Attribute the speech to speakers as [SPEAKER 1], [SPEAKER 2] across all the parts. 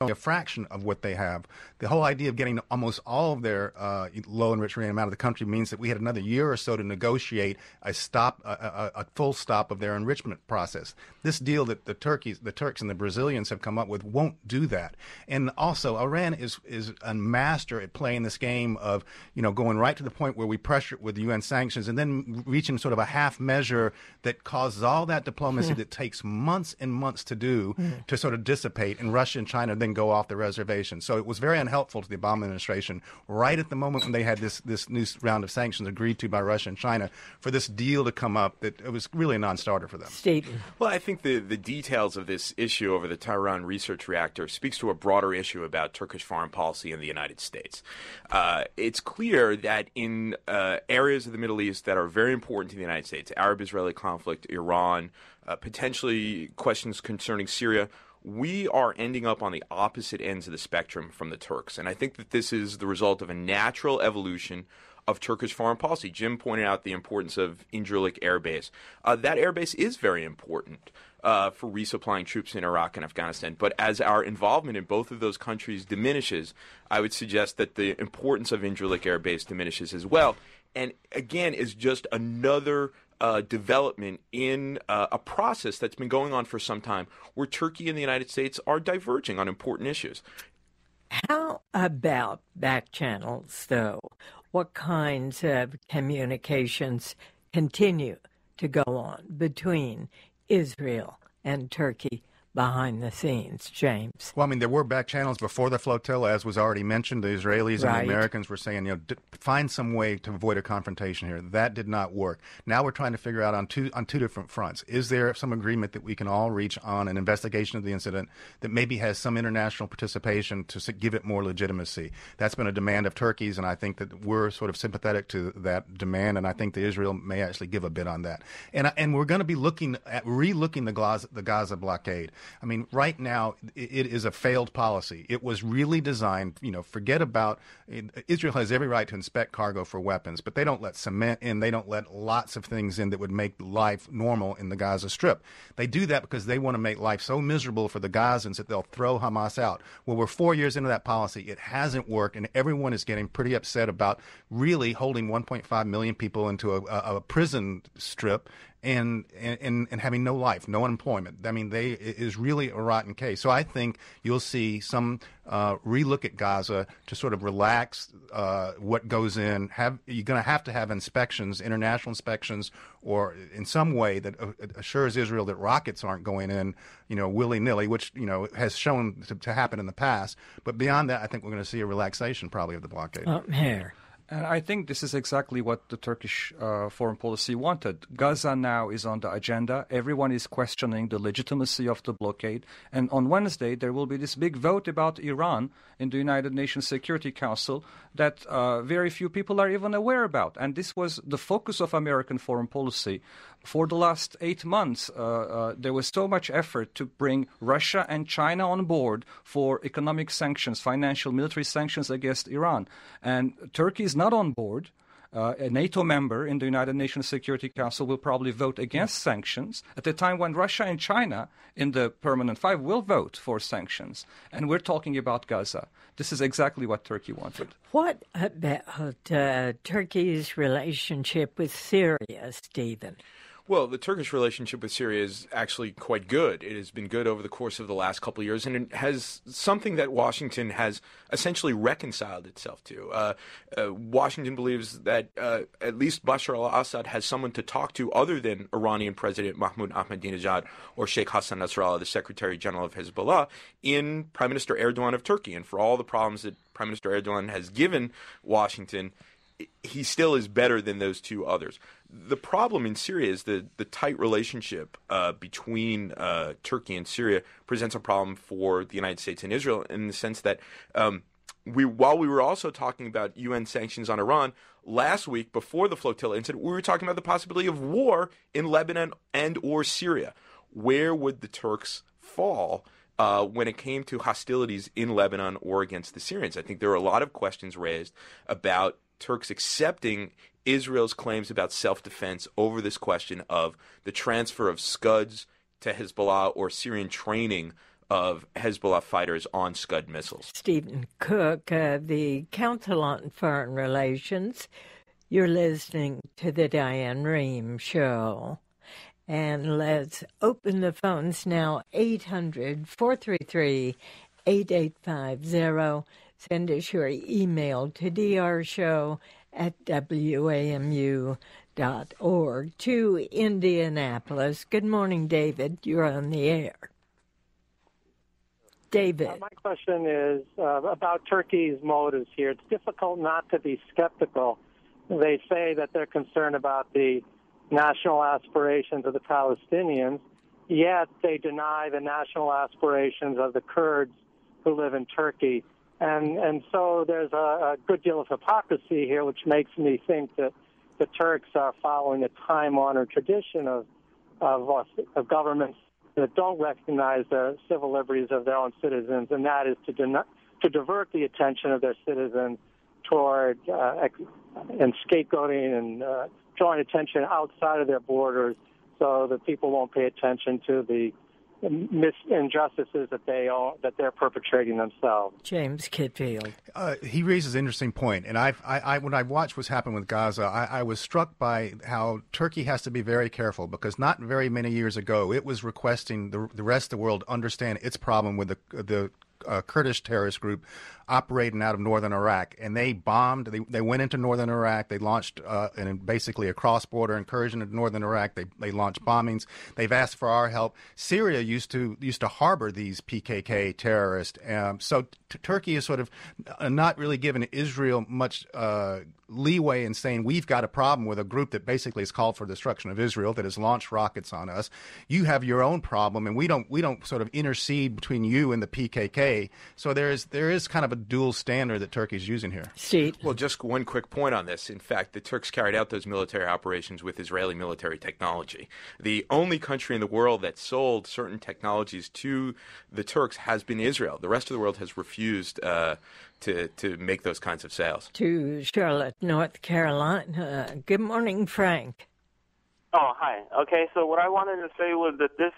[SPEAKER 1] a fraction of what they have. The whole idea of getting almost all of their low enriched uranium out of the country means that we had another year or so to negotiate a full stop of their enrichment process. This deal that the Turks and the Brazilians have come up with won't do that. And also, Iran is a master at playing this game of, going right to the point where we pressure it with UN sanctions and then reaching sort of a half measure that causes all that diplomacy that takes months and months to do to sort of dissipate, and Russia and China then go off the reservation. So it was very unhelpful to the Obama administration right at the moment when they had this new round of sanctions agreed to by Russia and China for this deal to come up, that it was really a non-starter for them.
[SPEAKER 2] Stephen.
[SPEAKER 3] Well, I think the details of this issue over the Tehran research reactor speaks to a broader issue about Turkish foreign policy in the United States. It's clear that in areas of the Middle East that are very important to the United States, Arab-Israeli conflict, Iran, potentially questions concerning Syria, we are ending up on the opposite ends of the spectrum from the Turks. And I think that this is the result of a natural evolution of Turkish foreign policy. Jim pointed out the importance of Incirlik Air Base. That air base is very important for resupplying troops in Iraq and Afghanistan. But as our involvement in both of those countries diminishes, I would suggest that the importance of Incirlik Air Base diminishes as well. And again, is just another development in a process that's been going on for some time, where Turkey and the United States are diverging on important issues.
[SPEAKER 2] How about back channels, though? What kinds of communications continue to go on between Israel and Turkey behind the scenes, James?
[SPEAKER 1] Well, there were back channels before the flotilla, as was already mentioned. The Israelis and the Americans were saying, find some way to avoid a confrontation here. That did not work. Now we're trying to figure out on two different fronts. Is there some agreement that we can all reach on an investigation of the incident that maybe has some international participation to give it more legitimacy? That's been a demand of Turkey's, and I think that we're sort of sympathetic to that demand, and I think that Israel may actually give a bit on that. And we're going to be looking at relooking the Gaza blockade. Right now, it is a failed policy. It was really designed, forget about Israel has every right to inspect cargo for weapons, but they don't let cement in. They don't let lots of things in that would make life normal in the Gaza Strip. They do that because they want to make life so miserable for the Gazans that they'll throw Hamas out. Well, we're 4 years into that policy. It hasn't worked, and everyone is getting pretty upset about really holding 1.5 million people into a prison strip and having no life, no employment. it is really a rotten case. So I think you'll see some relook at Gaza to sort of relax what goes in. You're going to have inspections, international inspections, or in some way that assures Israel that rockets aren't going in, willy-nilly, which, has shown to happen in the past. But beyond that, I think we're going to see a relaxation probably of the blockade.
[SPEAKER 2] Here.
[SPEAKER 4] And I think this is exactly what the Turkish foreign policy wanted. Gaza now is on the agenda. Everyone is questioning the legitimacy of the blockade. And on Wednesday, there will be this big vote about Iran in the United Nations Security Council that very few people are even aware about. And this was the focus of American foreign policy. For the last 8 months, there was so much effort to bring Russia and China on board for economic sanctions, financial, military sanctions against Iran. And Turkey is not on board. A NATO member in the United Nations Security Council will probably vote against sanctions at a time when Russia and China in the Permanent Five will vote for sanctions. And we're talking about Gaza. This is exactly what Turkey wanted.
[SPEAKER 2] What about Turkey's relationship with Syria, Stephen?
[SPEAKER 3] Well, the Turkish relationship with Syria is actually quite good. It has been good over the course of the last couple of years, and it has something that Washington has essentially reconciled itself to. Washington believes that at least Bashar al-Assad has someone to talk to other than Iranian President Mahmoud Ahmadinejad or Sheikh Hassan Nasrallah, the Secretary General of Hezbollah, in Prime Minister Erdogan of Turkey. And for all the problems that Prime Minister Erdogan has given Washington, he still is better than those two others. The problem in Syria is the tight relationship between Turkey and Syria presents a problem for the United States and Israel in the sense that while we were also talking about UN sanctions on Iran, last week before the flotilla incident, we were talking about the possibility of war in Lebanon and or Syria. Where would the Turks fall when it came to hostilities in Lebanon or against the Syrians? I think there are a lot of questions raised about Turks accepting Israel's claims about self-defense over this question of the transfer of Scuds to Hezbollah or Syrian training of Hezbollah fighters on Scud missiles.
[SPEAKER 2] Stephen Cook, the Council on Foreign Relations. You're listening to the Diane Rehm Show. And let's open the phones now, 800-433-8850. Send us your email to drshow@wamu.org. To Indianapolis. Good morning, David. You're on the air. David.
[SPEAKER 5] My question is about Turkey's motives here. It's difficult not to be skeptical. They say that they're concerned about the national aspirations of the Palestinians, yet they deny the national aspirations of the Kurds who live in Turkey. And so there's a good deal of hypocrisy here, which makes me think that the Turks are following a time-honored tradition of governments that don't recognize the civil liberties of their own citizens, and that is to divert the attention of their citizens toward and scapegoating and drawing attention outside of their borders so that people won't pay attention to the injustices that they're perpetrating themselves.
[SPEAKER 2] James Kitfield.
[SPEAKER 1] He raises an interesting point, and I when I watched what's happened with Gaza, I was struck by how Turkey has to be very careful, because not very many years ago it was requesting the rest of the world understand its problem with the Kurdish terrorist group operating out of northern Iraq, and they bombed. They went into northern Iraq. They launched basically a cross-border incursion into northern Iraq. They launched bombings. They've asked for our help. Syria used to harbor these PKK terrorists. So Turkey is sort of not really giving Israel much leeway in saying we've got a problem with a group that basically has called for destruction of Israel, that has launched rockets on us. You have your own problem, and we don't sort of intercede between you and the PKK. So there is kind of a dual standard that Turkey's using here.
[SPEAKER 2] Steve.
[SPEAKER 3] Well, just one quick point on this. In fact, the Turks carried out those military operations with Israeli military technology. The only country in the world that sold certain technologies to the Turks has been Israel. The rest of the world has refused to make those kinds of sales.
[SPEAKER 2] To Charlotte, North Carolina. Good morning, Frank.
[SPEAKER 6] Oh, hi. Okay, so what I wanted to say was that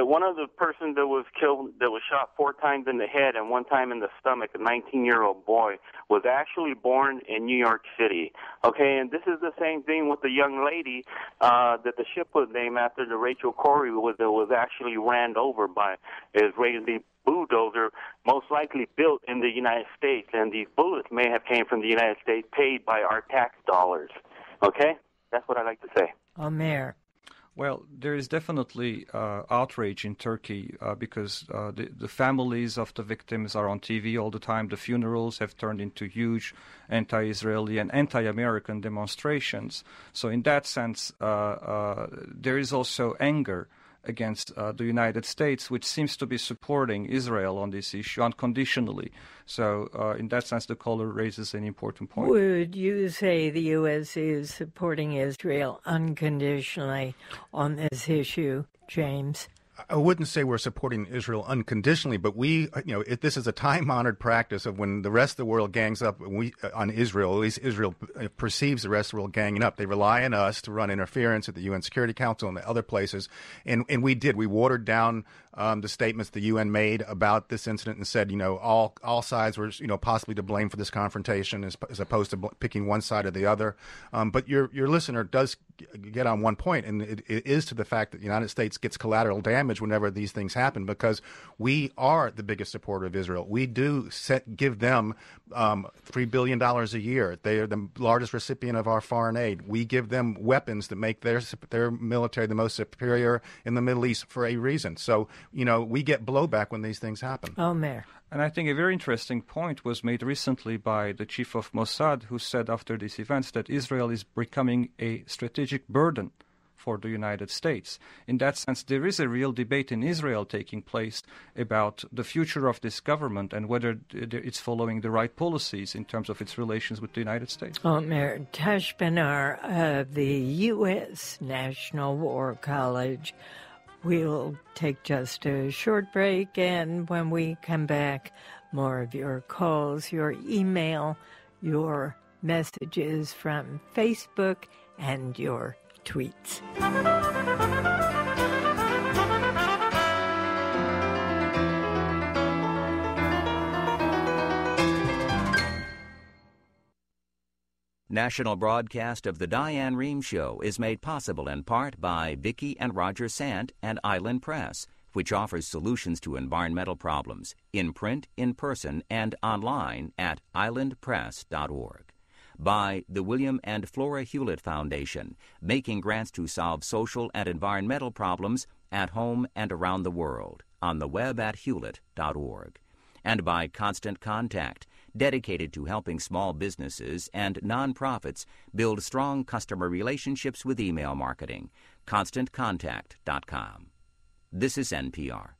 [SPEAKER 6] one of the persons that was killed, that was shot 4 times in the head and 1 time in the stomach, a 19-year-old boy, was actually born in New York City. Okay, and this is the same thing with the young lady that the ship was named after, the Rachel Corrie, that was actually ran over by Israeli bulldozer, most likely built in the United States, and these bullets may have came from the United States, paid by our tax dollars. Okay? That's what I like to say.
[SPEAKER 2] Omer.
[SPEAKER 4] Well, there is definitely outrage in Turkey because the families of the victims are on TV all the time. The funerals have turned into huge anti-Israeli and anti-American demonstrations. So in that sense, there is also anger against the United States, which seems to be supporting Israel on this issue unconditionally. So in that sense, the caller raises an important point.
[SPEAKER 2] Would you say the U.S. is supporting Israel unconditionally on this issue, James?
[SPEAKER 1] I wouldn't say we're supporting Israel unconditionally, but this is a time-honored practice of when the rest of the world gangs up on Israel, at least Israel perceives the rest of the world ganging up. They rely on us to run interference at the UN Security Council and the other places, and we did. We watered down the statements the UN made about this incident and said, all sides were, possibly to blame for this confrontation as opposed to picking one side or the other. But your listener does get on one point, and it is to the fact that the United States gets collateral damage whenever these things happen, because we are the biggest supporter of Israel. We do give them $3 billion a year. They are the largest recipient of our foreign aid. We give them weapons that make their military the most superior in the Middle East for a reason. So, we get blowback when these things happen.
[SPEAKER 2] Omer.
[SPEAKER 4] And I think a very interesting point was made recently by the chief of Mossad, who said after these events that Israel is becoming a strategic burden for the United States. In that sense, there is a real debate in Israel taking place about the future of this government and whether it's following the right policies in terms of its relations with the United States.
[SPEAKER 2] Omer Taspinar of the U.S. National War College. We'll take just a short break, and when we come back, more of your calls, your email, your messages from Facebook, and your tweets.
[SPEAKER 7] National broadcast of the Diane Rehm Show is made possible in part by Vicki and Roger Sant and Island Press, which offers solutions to environmental problems in print, in person, and online at islandpress.org. By the William and Flora Hewlett Foundation, making grants to solve social and environmental problems at home and around the world, on the web at hewlett.org. And by Constant Contact, dedicated to helping small businesses and nonprofits build strong customer relationships with email marketing. ConstantContact.com. This is NPR.